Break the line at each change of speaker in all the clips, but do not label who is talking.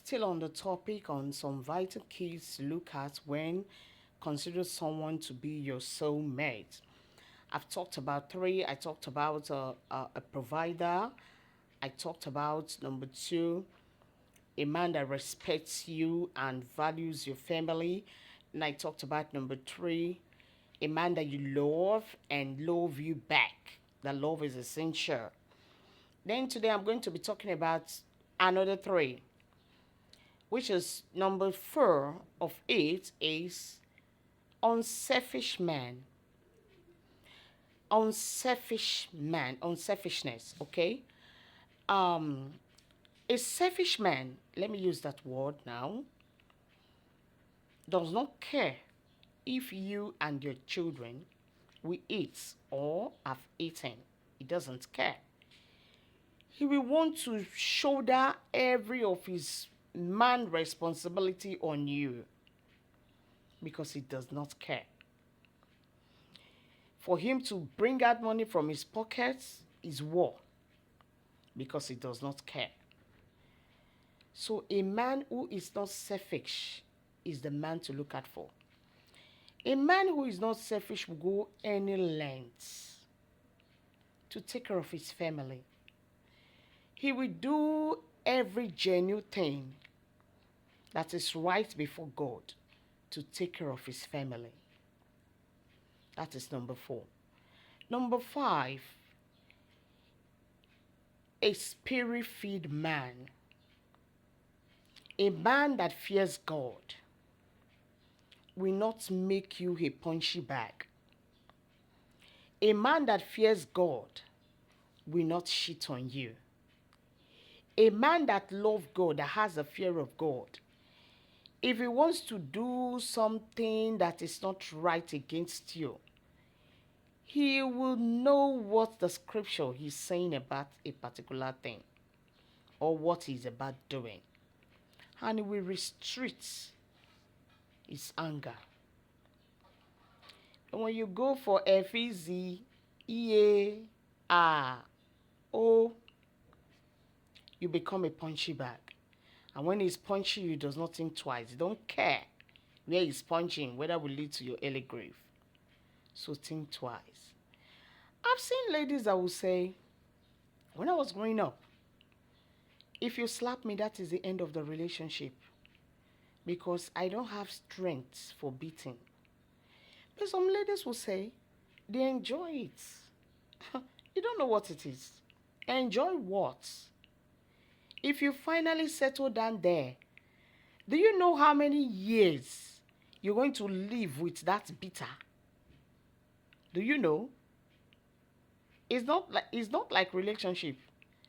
Still on the topic on some vital keys to look at when consider someone to be your soulmate. I've talked about three. I talked about a provider. I talked about number two, a man that respects you and values your family. And I talked about number three, a man that you love and love you back. That love is essential. Then today I'm going to be talking about another three, which is number four of eight is unselfish man. Unselfish man, unselfishness, okay? Um, a selfish man, let me use that word now, does not care if you and your children will eat or have eaten. He doesn't care. He will want to shoulder every of his man responsibility on you because he does not care. For him to bring out money from his pockets is war because he does not care. So a man who is not selfish is the man to look out for. A man who is not selfish will go any lengths to take care of his family. He will do every genuine thing that is right before God to take care of his family. That is number four. Number five, a spirit-filled man. A man that fears God will not make you a punchy bag. A man that fears God will not shit on you. A man that loves God, that has a fear of God, if he wants to do something that is not right against you, he will know what the scripture is saying about a particular thing or what he's about doing. And he will restrict his anger. And when you go for FEZ, EA, R, O, you become a punchy bag. And when he's punching you, he does not think twice. He don't care where he's punching, whether will lead to your early grave. So think twice. I've seen ladies that will say, when I was growing up, if you slap me, that is the end of the relationship because I don't have strength for beating. But some ladies will say they enjoy it. You don't know what it is. Enjoy what? If you finally settle down there, do you know how many years you're going to live with that bitter? Do you know? It's not like relationship.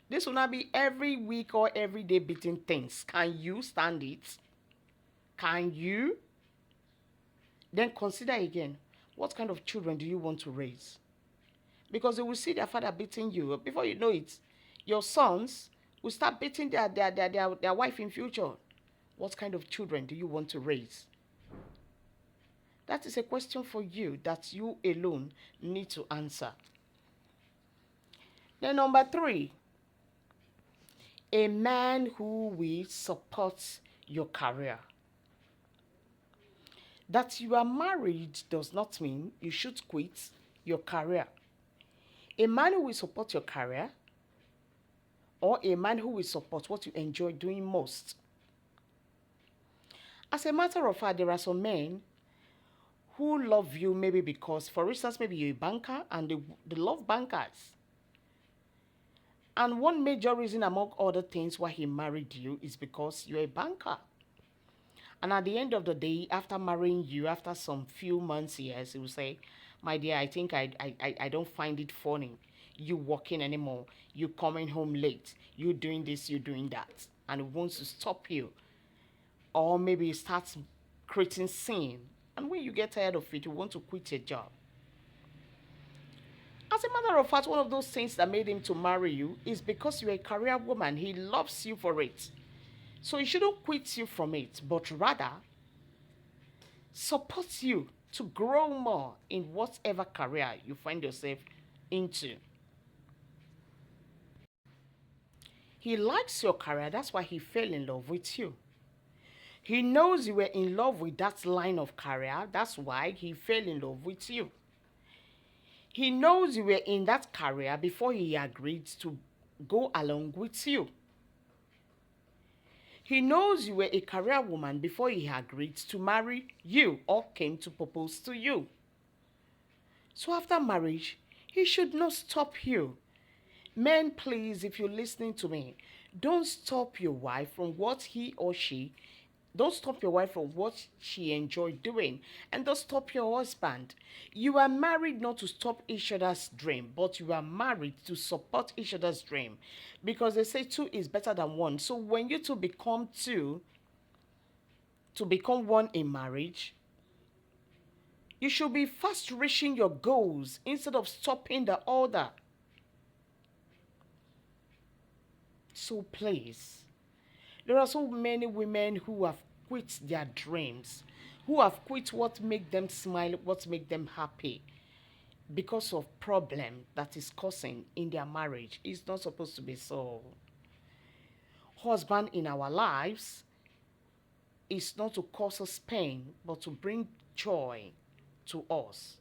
This will not be every week or every day beating things. Can you stand it? Can you? Then consider again, what kind of children do you want to raise? Because they will see their father beating you. Before you know it, your sons will start beating their wife in future. What kind of children do you want to raise? That is a question for you that you alone need to answer. Then number three, a man who will support your career. That you are married does not mean you should quit your career. A man who will support your career or a man who will support what you enjoy doing most. As a matter of fact, there are some men who love you maybe because, for instance, maybe you're a banker and they love bankers. And one major reason among other things why he married you is because you're a banker. And at the end of the day, after marrying you, after some few months, years, he will say, my dear, I think I don't find it funny. You working anymore. You coming home late. You doing this, you doing that. And he wants to stop you. Or maybe he starts creating sin. And when you get tired of it, you want to quit your job. As a matter of fact, one of those things that made him to marry you is because you're a career woman. He loves you for it. So he shouldn't quit you from it, but rather support you to grow more in whatever career you find yourself into. He likes your career. That's why he fell in love with you. He knows you were in love with that line of career. That's why he fell in love with you. He knows you were in that career before he agreed to go along with you. He knows you were a career woman before he agreed to marry you or came to propose to you. So after marriage, he should not stop you. Men, please, if you're listening to me, don't stop your wife from what he or she, don't stop your wife from what she enjoyed doing. And don't stop your husband. You are married not to stop each other's dream, but you are married to support each other's dream. Because they say two is better than one. So when you two become two, to become one in marriage, you should be fast reaching your goals instead of stopping the other. So please, there are so many women who have quit their dreams, who have quit what make them smile, what make them happy, because of problem that is causing in their marriage. It's not supposed to be so. Husband in our lives is not to cause us pain, but to bring joy to us,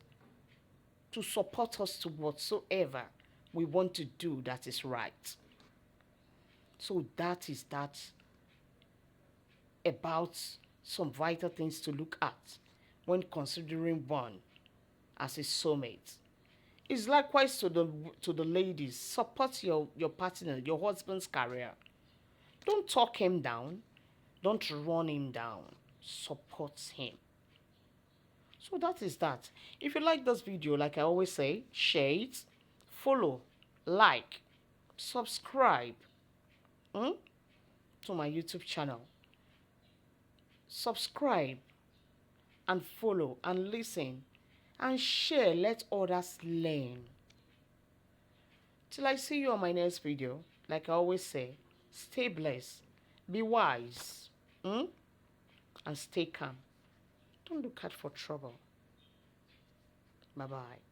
to support us to whatsoever we want to do that is right. So that is that about some vital things to look at when considering one as a soulmate. It's likewise to the ladies. Support your partner, your husband's career. Don't talk him down. Don't run him down. Support him. So that is that. If you like this video, like I always say, share it, follow, like, subscribe to my YouTube channel. Subscribe and follow and listen and share. Let others learn. Till I see you on my next video, like I always say, stay blessed, be wise, and stay calm. Don't look out for trouble. Bye-bye.